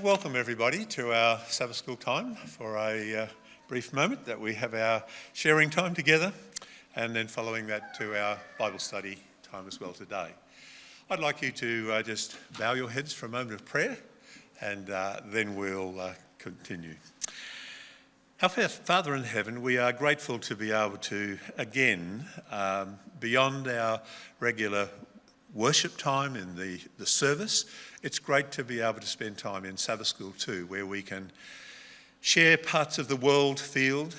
welcome everybody to our Sabbath school time for a brief moment that we have our sharing time together, and then following that to our Bible study time as well today. I'd like you to just bow your heads for a moment of prayer, and then we'll continue. Our Father in heaven, we are grateful to be able to, again, beyond our regular worship time in the service, it's great to be able to spend time in Sabbath school too, where we can share parts of the world field,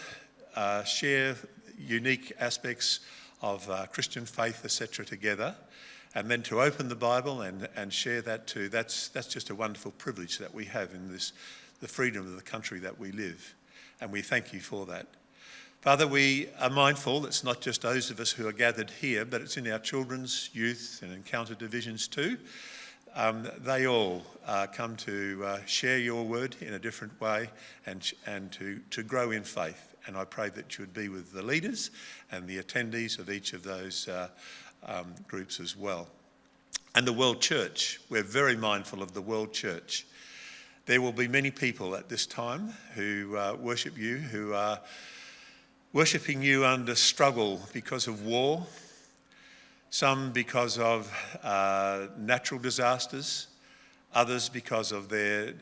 share unique aspects of Christian faith, etc. together, and then to open the Bible and share that too. That's just a wonderful privilege that we have in the freedom of the country that we live, and we thank you for that. Father, we are mindful it's not just those of us who are gathered here, but it's in our children's, youth and encounter divisions too. They all come to share your word in a different way and to grow in faith. And I pray that you would be with the leaders and the attendees of each of those groups as well. And the World Church, we're very mindful of the World Church. There will be many people at this time who worship you, who are worshipping you under struggle because of war, some because of natural disasters, others because of their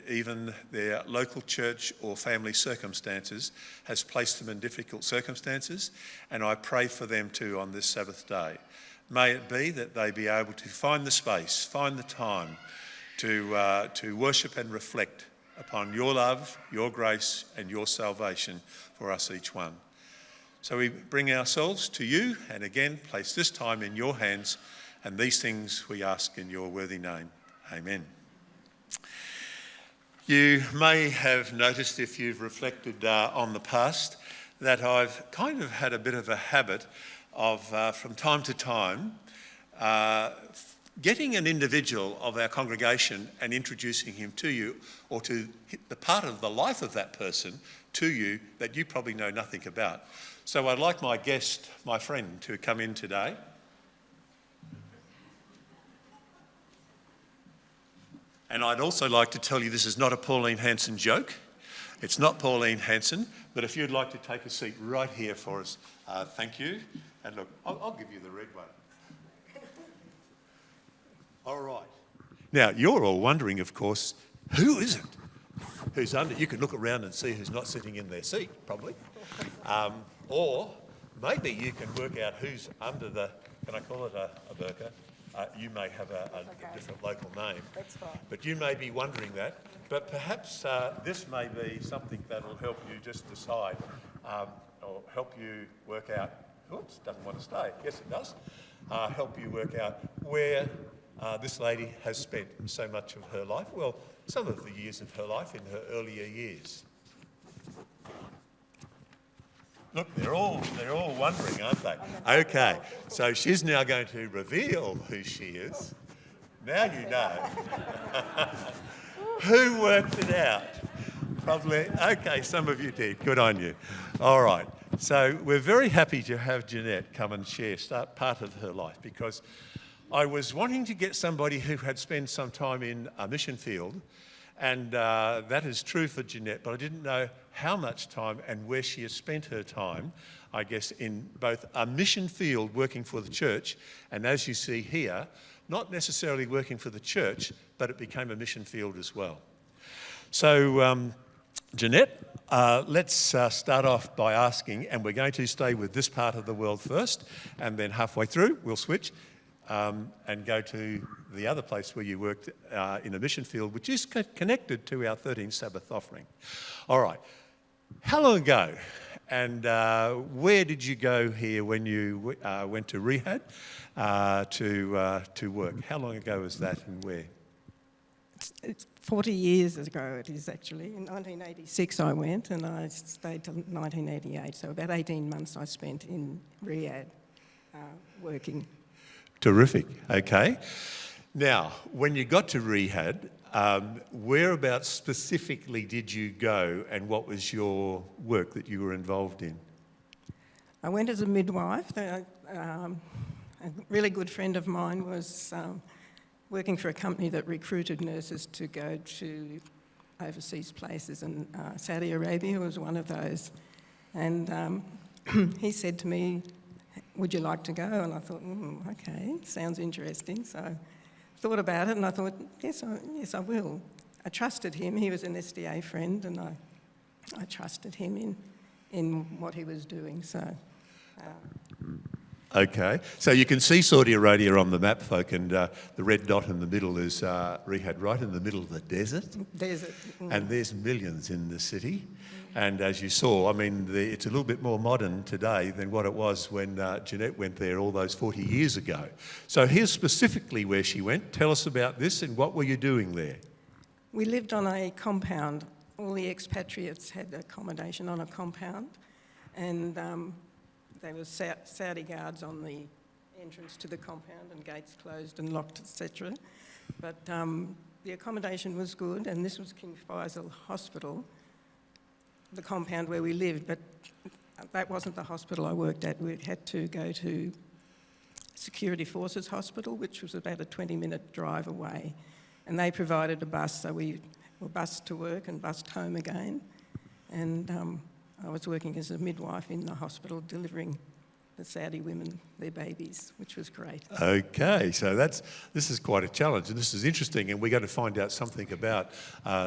local church or family circumstances has placed them in difficult circumstances, and I pray for them too on this Sabbath day. May it be that they be able to find the space, find the time to worship and reflect upon your love, your grace and your salvation for us each one. So we bring ourselves to you and again place this time in your hands, and these things we ask in your worthy name. Amen. You may have noticed, if you've reflected on the past, that I've kind of had a bit of a habit of, from time to time, getting an individual of our congregation and introducing him to you, or to the part of the life of that person to you that you probably know nothing about. So I'd like my guest, my friend, to come in today. And I'd also like to tell you this is not a Pauline Hanson joke. It's not Pauline Hanson, but if you'd like to take a seat right here for us, thank you. And look, I'll give you the red one. All right. Now, you're all wondering, of course, who is it? Who's under? You can look around and see who's not sitting in their seat, probably. Or maybe you can work out who's under the, can I call it a burqa? You may have a different local name. That's fine. But you may be wondering that. But perhaps this may be something that will help you just decide, or help you work out, oops, doesn't want to stay. Yes, it does. Help you work out where this lady has spent so much of her life. Well, some of the years of her life in her earlier years. Look, they're all wondering, aren't they? Okay, so she's now going to reveal who she is. Now you know. Who worked it out? Probably, okay, some of you did. Good on you. All right, so we're very happy to have Jeanette come and start part of her life, because I was wanting to get somebody who had spent some time in a mission field, and that is true for Jeanette, but I didn't know how much time and where she has spent her time, I guess, in both a mission field working for the church, and as you see here, not necessarily working for the church, but it became a mission field as well. So, Jeanette, let's start off by asking, and we're going to stay with this part of the world first, and then halfway through we'll switch and go to the other place where you worked in a mission field, which is connected to our 13th Sabbath offering. All right. How long ago and where did you go here when you went to rehab to work? How long ago was that and where? It's 40 years ago it is actually. In 1986 I went and I stayed till 1988, so about 18 months I spent in Riyadh working. Terrific, okay. Now, when you got to Riyadh, whereabouts specifically did you go and what was your work that you were involved in? I went as a midwife. A really good friend of mine was working for a company that recruited nurses to go to overseas places, and Saudi Arabia was one of those. And he said to me, would you like to go? And I thought, okay, sounds interesting. So I thought about it and I thought, yes, I will. I trusted him. He was an SDA friend, and I trusted him in what he was doing. So. Okay, so you can see Saudi Arabia on the map, folk, and the red dot in the middle is Riyadh, right in the middle of the desert. And there's millions in the city. And as you saw, I mean, it's a little bit more modern today than what it was when Jeanette went there all those 40 years ago. So here's specifically where she went. Tell us about this and what were you doing there? We lived on a compound. All the expatriates had accommodation on a compound, and there were Saudi guards on the entrance to the compound and gates closed and locked, etc. But the accommodation was good, and this was King Faisal Hospital, the compound where we lived, but that wasn't the hospital I worked at. We had to go to Security Forces Hospital, which was about a 20-minute drive away, and they provided a bus, so we were bused to work and bused home again. And I was working as a midwife in the hospital delivering the Saudi women their babies, which was great. Okay, so this is quite a challenge, and this is interesting, and we're going to find out something about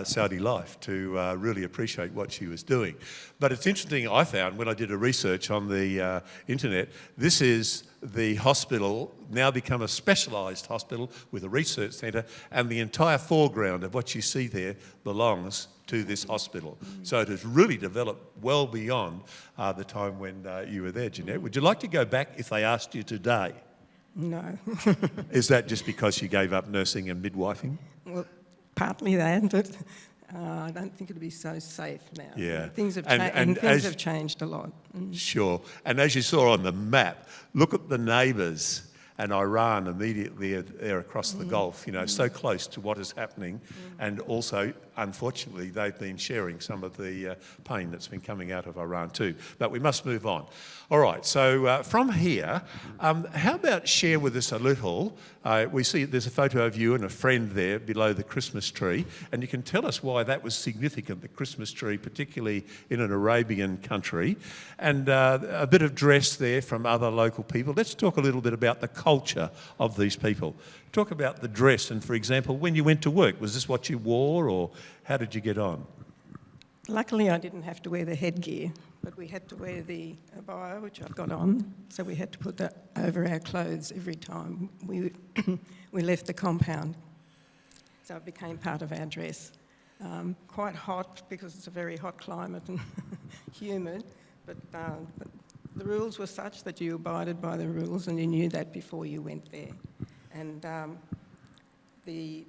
Saudi life to really appreciate what she was doing. But it's interesting, I found, when I did a research on the internet, this is the hospital, now become a specialised hospital with a research centre, and the entire foreground of what you see there belongs to this hospital. So it has really developed well beyond the time when you were there, Jeanette. Would you like to go back if they asked you today? No. Is that just because you gave up nursing and midwifing? Well, partly that, but I don't think it'll be so safe now. Yeah. Things have, have changed a lot. Sure. And as you saw on the map, look at the neighbours and Iran immediately there across the Gulf, you know, so close to what is happening. And also, unfortunately, they've been sharing some of the pain that's been coming out of Iran too. But we must move on. All right, so from here, how about share with us a little, we see there's a photo of you and a friend there below the Christmas tree, and you can tell us why that was significant, the Christmas tree, particularly in an Arabian country, and a bit of dress there from other local people. Let's talk a little bit about the culture of these people. Talk about the dress, and for example, when you went to work, was this what you wore, or how did you get on? Luckily, I didn't have to wear the headgear, but we had to wear the abaya, which I've got on, so we had to put that over our clothes every time we left the compound. So it became part of our dress. Quite hot, because it's a very hot climate and humid, but the rules were such that you abided by the rules, and you knew that before you went there. And they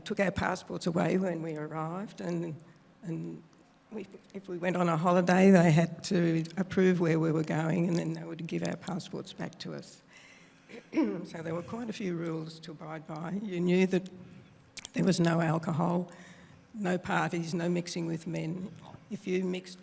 took our passports away when we arrived, and if we went on a holiday, they had to approve where we were going, and then they would give our passports back to us. So there were quite a few rules to abide by. You knew that there was no alcohol, no parties, no mixing with men. If you mixed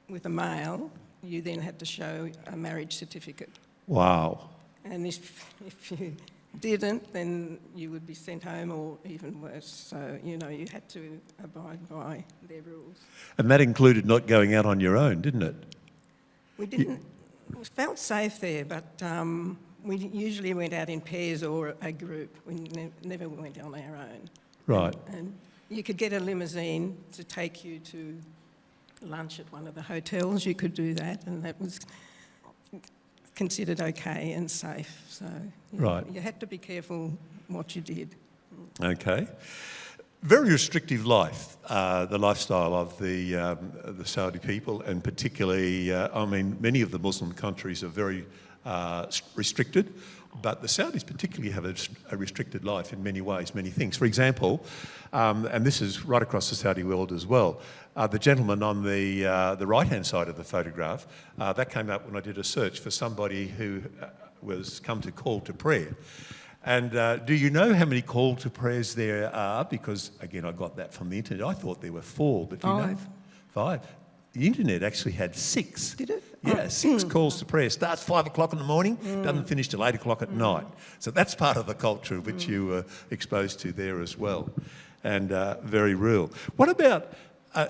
with a male, you then had to show a marriage certificate. Wow. And if you didn't, then you would be sent home, or even worse. So, you know, you had to abide by their rules. And that included not going out on your own, didn't it? We didn't. We felt safe there, but we usually went out in pairs or a group. We never went on our own. Right. And you could get a limousine to take you to lunch at one of the hotels. You could do that, and that was considered okay and safe. So right. You had to be careful what you did. Okay. Very restrictive life, the lifestyle of the Saudi people, and particularly, I mean, many of the Muslim countries are very restricted, but the Saudis particularly have a restricted life in many ways, many things. For example, and this is right across the Saudi world as well, the gentleman on the right-hand side of the photograph, that came up when I did a search for somebody who was come to call to prayer. And do you know how many call to prayers there are? Because, again, I got that from the internet. I thought there were 4, but Five. you know, 5. The internet actually had 6. Did it? Yeah, 6 calls to prayer. Starts 5 o'clock in the morning, doesn't finish till 8 o'clock at night. So that's part of the culture which you were exposed to there as well. and very real. What about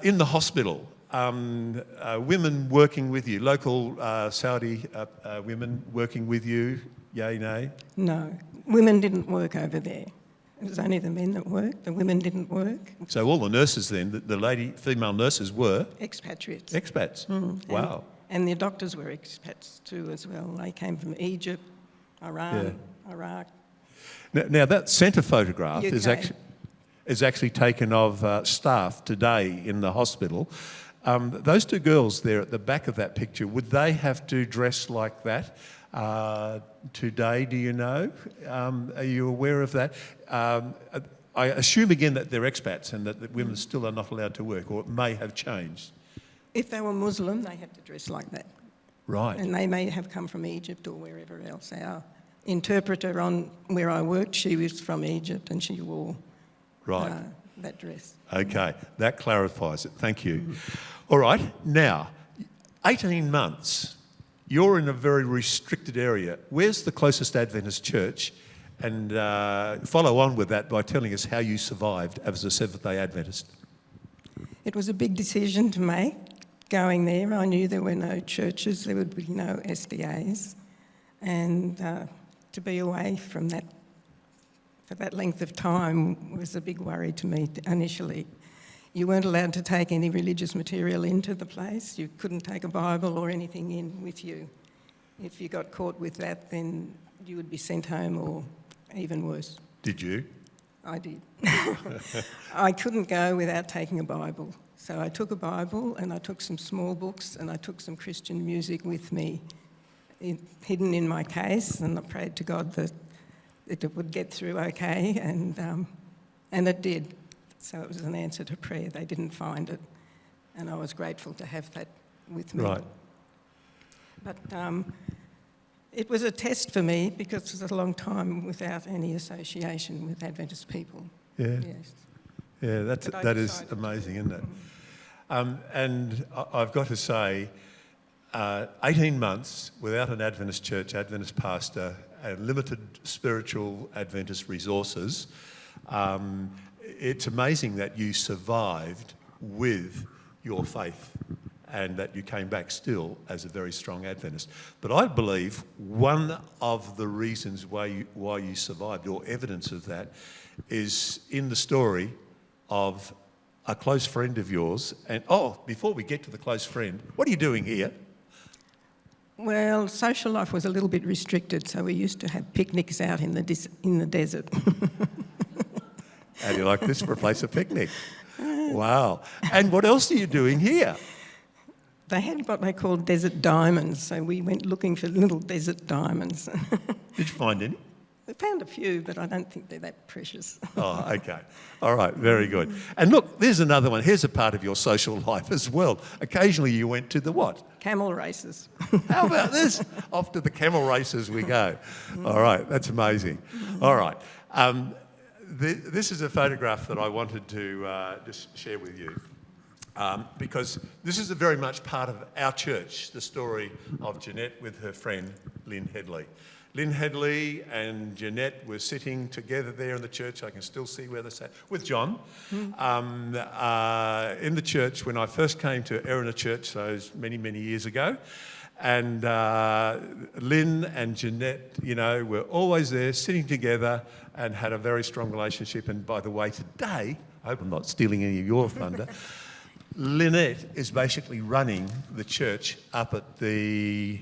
in the hospital? Women working with you, local Saudi women working with you, yay, nay? No, women didn't work over there. It was only the men that worked. The women didn't work. So all the nurses then, the female nurses were? Expatriates. Expats. Wow. And the doctors were expats too as well. They came from Egypt, Iran, Iraq. Now that centre photograph UK. is actually taken of staff today in the hospital. Those two girls there at the back of that picture, would they have to dress like that today, do you know? Are you aware of that? I assume again that they're expats and that the women still are not allowed to work, or it may have changed. If they were Muslim, they had to dress like that. Right. And they may have come from Egypt or wherever else. Our interpreter on where I worked, she was from Egypt and she wore that dress. Okay, that clarifies it. Thank you. All right, now, 18 months, you're in a very restricted area. Where's the closest Adventist church? And follow on with that by telling us how you survived as a Seventh-day Adventist. It was a big decision to make going there. I knew there were no churches, there would be no SDAs. And to be away from that for that length of time was a big worry to me initially. You weren't allowed to take any religious material into the place. You couldn't take a Bible or anything in with you. If you got caught with that, then you would be sent home or even worse. Did you? I did. I couldn't go without taking a Bible. So I took a Bible and I took some small books and I took some Christian music with me, hidden in my case, and I prayed to God that it would get through okay, and it did. So it was an answer to prayer. They didn't find it, and I was grateful to have that with me. Right. But it was a test for me because it was a long time without any association with Adventist people. Yeah. Yes. Yeah, that is amazing, isn't it? And I've got to say, 18 months without an Adventist church, Adventist pastor, and limited spiritual Adventist resources, it's amazing that you survived with your faith and that you came back still as a very strong Adventist. But I believe one of the reasons why you survived, or evidence of that, is in the story of a close friend of yours. And before we get to the close friend, what are you doing here? Well, social life was a little bit restricted, so we used to have picnics out in the desert. How do you like this for a place of picnic? Wow. And what else are you doing here? They had what they called desert diamonds, so we went looking for little desert diamonds. Did you find any? We found a few, but I don't think they're that precious. Oh, okay. All right, very good. And look, there's another one. Here's a part of your social life as well. Occasionally you went to the what? Camel races. How about this? Off to the camel races we go. All right, that's amazing. All right. This is a photograph that I wanted to just share with you. Because this is a very much part of our church, the story of Jeanette with her friend Lynn Headley. Lynn Headley and Jeanette were sitting together there in the church. I can still see where they sat, with John, in the church when I first came to Erina Church those many, many years ago. And Lynn and Jeanette, were always there sitting together and had a very strong relationship. And by the way, today, I hope I'm not stealing any of your thunder, Lynette is basically running the church up at the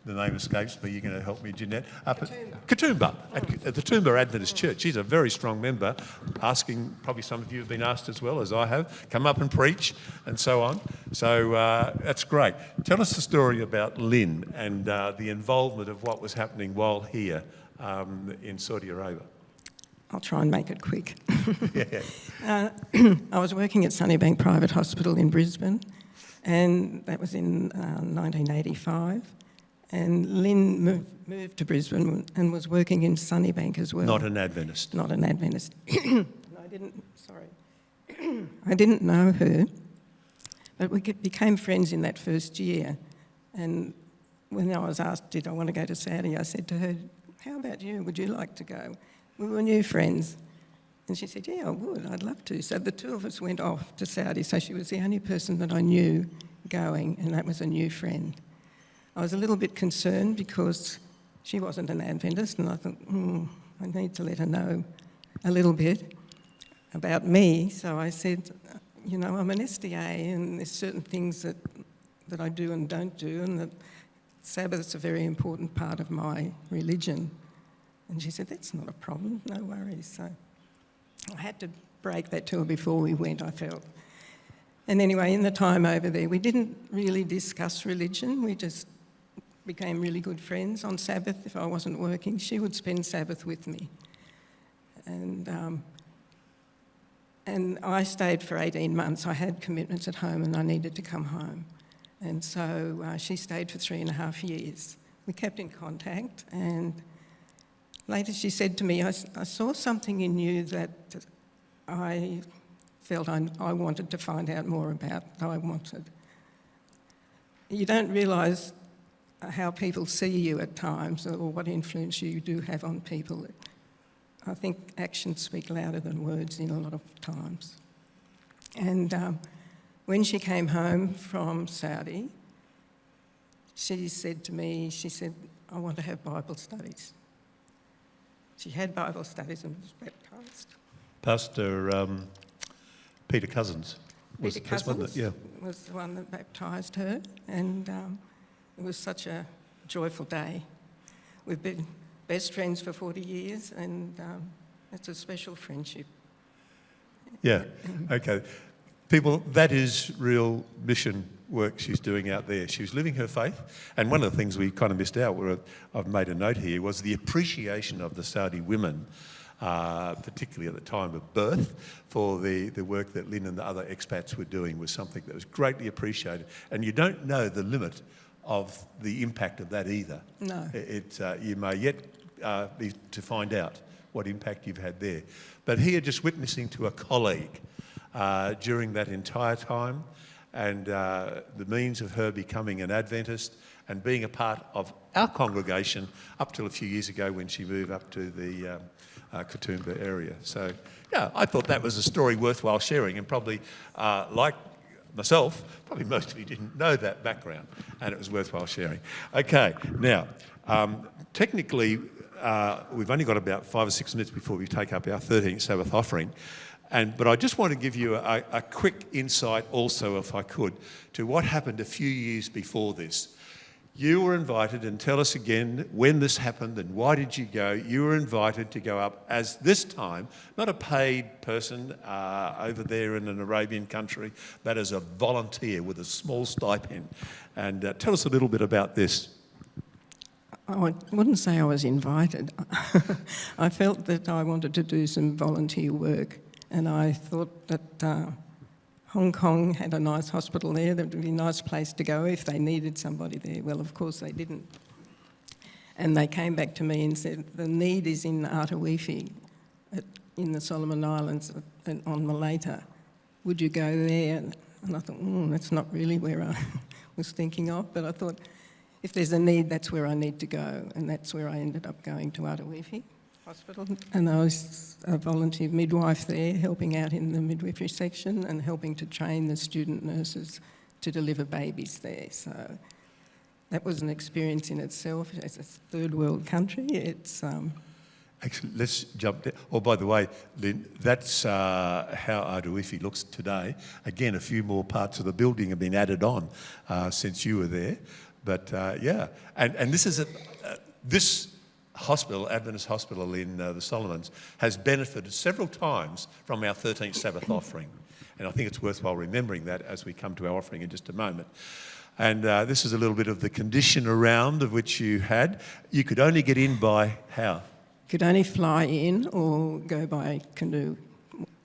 name escapes me, you're going to help me, Jeanette. Up at Katoomba, at the Katoomba Adventist Church. She's a very strong member, asking, probably some of you have been asked as well as I have, come up and preach and so on. So that's great. Tell us the story about Lynn and the involvement of what was happening while here in Saudi Arabia. I'll try and make it quick. Yeah. I was working at Sunnybank Private Hospital in Brisbane, and that was in 1985. And Lynn moved to Brisbane and was working in Sunnybank as well. Not an Adventist. Not an Adventist. I didn't know her, but we became friends in that first year. And when I was asked, did I want to go to Saudi, I said to her, how about you? Would you like to go? we were new friends. And she said, yeah, I would, I'd love to. So the two of us went off to Saudi. So she was the only person that I knew going, and that was a new friend. I was a little bit concerned because she wasn't an Adventist, and I thought, I need to let her know a little bit about me. So I said, you know, I'm an SDA, and there's certain things that I do and don't do, and that Sabbath's a very important part of my religion. And she said, that's not a problem, no worries. So I had to break that to her before we went, I felt. And anyway, in the time over there, we didn't really discuss religion. We just became really good friends. On Sabbath, if I wasn't working, she would spend Sabbath with me. And I stayed for 18 months. I had commitments at home and I needed to come home. And so she stayed for 3.5 years. We kept in contact, and later she said to me, I saw something in you that I felt I wanted to find out more about. You don't realise how people see you at times, or what influence you do have on people. I think actions speak louder than words in a lot of times. And when she came home from Saudi, she said to me, I want to have Bible studies. She had Bible studies and was baptised. Pastor Peter Cousins was Peter Cousins yeah. was the one that baptised her, and it was such a joyful day. We've been best friends for 40 years, and it's a special friendship. Yeah, okay. People, that is real mission work she's doing out there. She was living her faith, and one of the things we kind of missed out, where I've made a note here, was the appreciation of the Saudi women, particularly at the time of birth, for the work that Lynn and the other expats were doing was something that was greatly appreciated. And you don't know the limit of the impact of that either. No. You may yet be to find out what impact you've had there. But here, just witnessing to a colleague during that entire time, and the means of her becoming an Adventist and being a part of our congregation up till a few years ago when she moved up to the Katoomba area. So, yeah, I thought that was a story worthwhile sharing, and probably, like myself, probably most of you didn't know that background, and it was worthwhile sharing. Okay, now, technically, we've only got about 5 or 6 minutes before we take up our 13th Sabbath offering. But I just want to give you a quick insight also, if I could, to what happened a few years before this. You were invited, and tell us again when this happened and why did you go. You were invited to go up as, this time, not a paid person over there in an Arabian country, but as a volunteer with a small stipend. And tell us a little bit about this. I wouldn't say I was invited. I felt that I wanted to do some volunteer work, and I thought that Hong Kong had a nice hospital there. That would be a nice place to go if they needed somebody there. Well, of course they didn't. And they came back to me and said, the need is in Artawifi, in the Solomon Islands on Malaita. Would you go there? And I thought, that's not really where I was thinking of, but I thought, if there's a need, that's where I need to go. And that's where I ended up going to Artawifi Hospital. And I was a volunteer midwife there, helping out in the midwifery section and helping to train the student nurses to deliver babies there. So that was an experience in itself. It's a third world country. It's Actually, let's jump there. Oh, by the way, Lynn, that's how Artawifi looks today. Again, a few more parts of the building have been added on since you were there. But yeah, and this is this hospital, Adventist hospital in the Solomons, has benefited several times from our 13th Sabbath offering. And I think it's worthwhile remembering that as we come to our offering in just a moment. And this is a little bit of the condition around of which you had. You could only get in by how? Could only fly in or go by canoe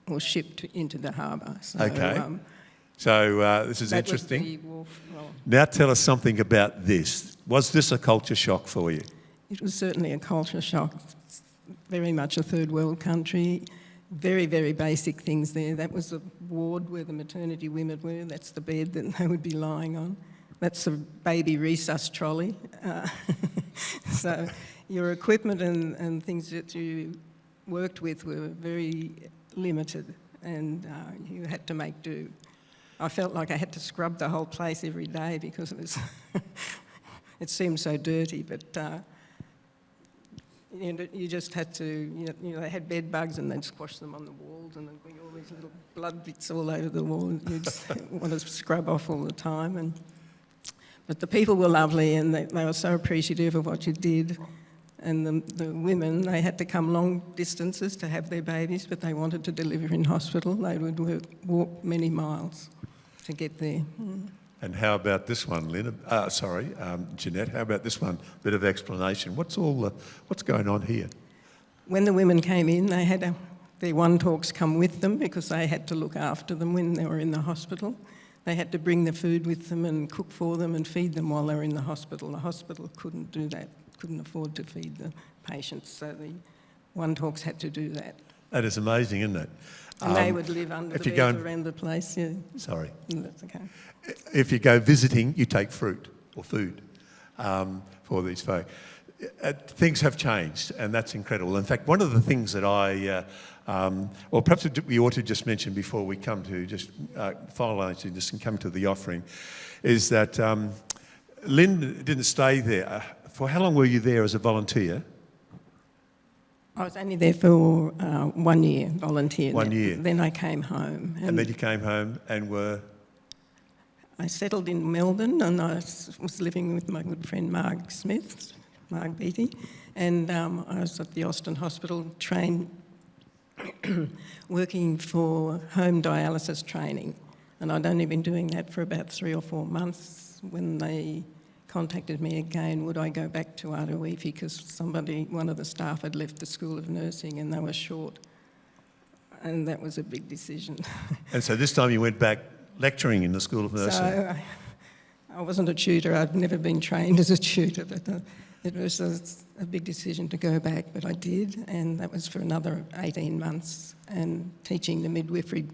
or ship into the harbour. So, okay. So this is interesting. Was the wharf, well, now tell us something about this. Was this a culture shock for you? It was certainly a culture shock. It's very much a third world country. Very, very basic things there. That was the ward where the maternity women were. That's the bed that they would be lying on. That's the baby resus trolley. So your equipment and things that you worked with were very limited, and you had to make do. I felt like I had to scrub the whole place every day because it was it seemed so dirty, but you just had to, they had bed bugs and they'd squash them on the walls and there'd be all these little blood bits all over the wall and you'd just want to scrub off all the time. But the people were lovely and they were so appreciative of what you did. And the women, they had to come long distances to have their babies, but they wanted to deliver in hospital. They would walk many miles to get there. And how about this one, Jeanette? How about this one? Bit of explanation. What's going on here? When the women came in, they had their one-talks come with them because they had to look after them when they were in the hospital. They had to bring the food with them and cook for them and feed them while they were in the hospital. The hospital couldn't do that, couldn't afford to feed the patients, so the one-talks had to do that. That is amazing, isn't it? And they would live under the beds around the place, yeah. Sorry. That's okay. If you go visiting, you take fruit or food for these folk. Things have changed, and that's incredible. In fact, one of the things that or perhaps we ought to just mention before we come to just finalising this and come to the offering, is that Lynn didn't stay there. For how long were you there as a volunteer? I was only there for 1 year, volunteer. 1 year. Then I came home. And then you came home and were? I settled in Melbourne and I was living with my good friend Marg Beattie, and I was at the Austin Hospital trained, working for home dialysis training. And I'd only been doing that for about 3 or 4 months when they contacted me again, would I go back to Artawifi because one of the staff had left the School of Nursing and they were short. And that was a big decision. And so this time you went back lecturing in the School of Nursing? So I wasn't a tutor, I'd never been trained as a tutor, but it was a big decision to go back, but I did, and that was for another 18 months, and teaching the midwifery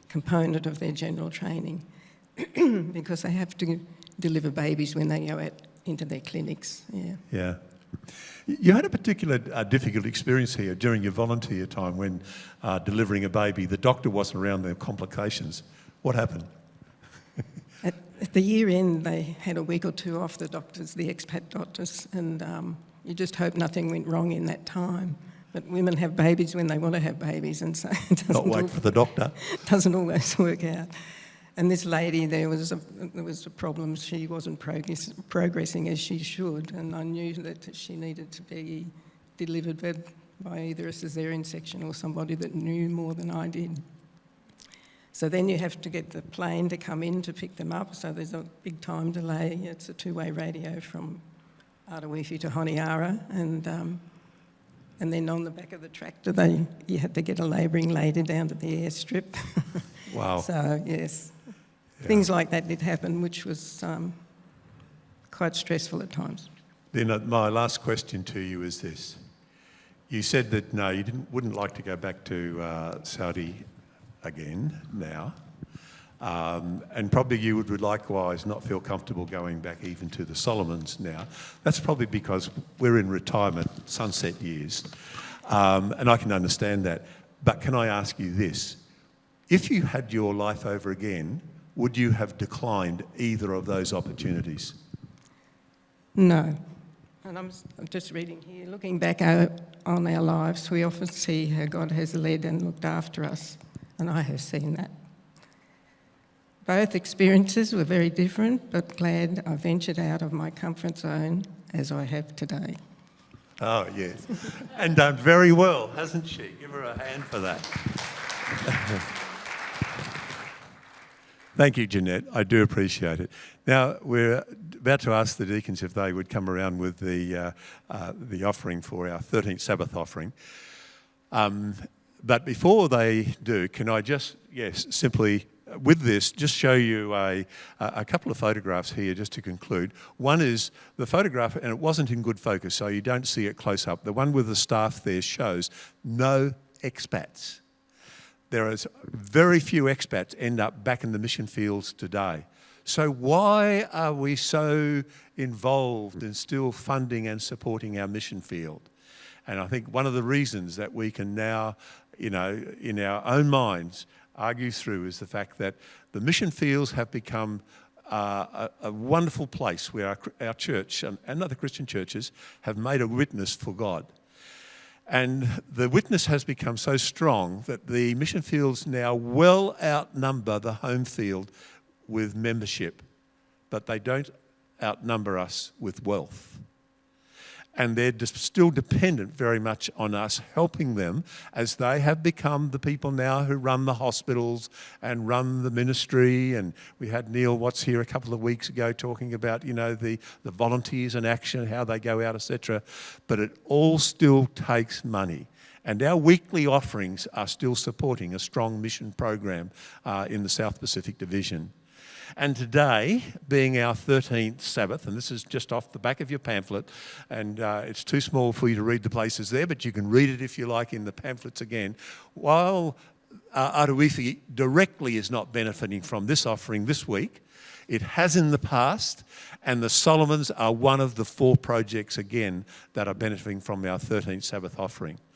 component of their general training because they have to deliver babies when they go out into their clinics. Yeah. You had a particular difficult experience here during your volunteer time when delivering a baby. The doctor wasn't around, there were complications. What happened? At the year end, they had a week or two off, the doctors, the expat doctors, and you just hope nothing went wrong in that time. But women have babies when they want to have babies, and so it doesn't not wait for the doctor. Doesn't always work out. And this lady, there was a problem. She wasn't progressing as she should, and I knew that she needed to be delivered by either a caesarean section or somebody that knew more than I did. So then you have to get the plane to come in to pick them up, so there's a big time delay. It's a two-way radio from Artawifi to Honiara, and then on the back of the tractor, you had to get a labouring lady down to the airstrip. Wow. So, yes. Yeah. Things like that did happen, which was quite stressful at times. Then my last question to you is this. You said that, no, you wouldn't like to go back to Saudi again now, and probably you would likewise not feel comfortable going back even to the Solomons now. That's probably because we're in retirement, sunset years, and I can understand that. But can I ask you this? If you had your life over again, would you have declined either of those opportunities? No. And I'm just reading here, looking back on our lives, we often see how God has led and looked after us, and I have seen that. Both experiences were very different, but glad I ventured out of my comfort zone as I have today. Oh, yes. And done very well, hasn't she? Give her a hand for that. Thank you, Jeanette. I do appreciate it. Now, we're about to ask the deacons if they would come around with the offering for our 13th Sabbath offering. But before they do, can I just, simply, with this, just show you a couple of photographs here just to conclude. One is the photograph, and it wasn't in good focus, so you don't see it close up. The one with the staff there shows no expats. There is very few expats end up back in the mission fields today. So why are we so involved in still funding and supporting our mission field? And I think one of the reasons that we can now, in our own minds, argue through is the fact that the mission fields have become a wonderful place where our church and other Christian churches have made a witness for God. And the witness has become so strong that the mission fields now well outnumber the home field with membership, but they don't outnumber us with wealth. And they're still dependent very much on us helping them, as they have become the people now who run the hospitals and run the ministry. And we had Neil Watts here a couple of weeks ago talking about, the volunteers in action, how they go out, etc. But it all still takes money. And our weekly offerings are still supporting a strong mission program in the South Pacific Division. And today, being our 13th Sabbath, and this is just off the back of your pamphlet, and it's too small for you to read the places there, but you can read it if you like in the pamphlets again. While Aruifi directly is not benefiting from this offering this week, it has in the past, and the Solomons are one of the 4 projects again that are benefiting from our 13th Sabbath offering.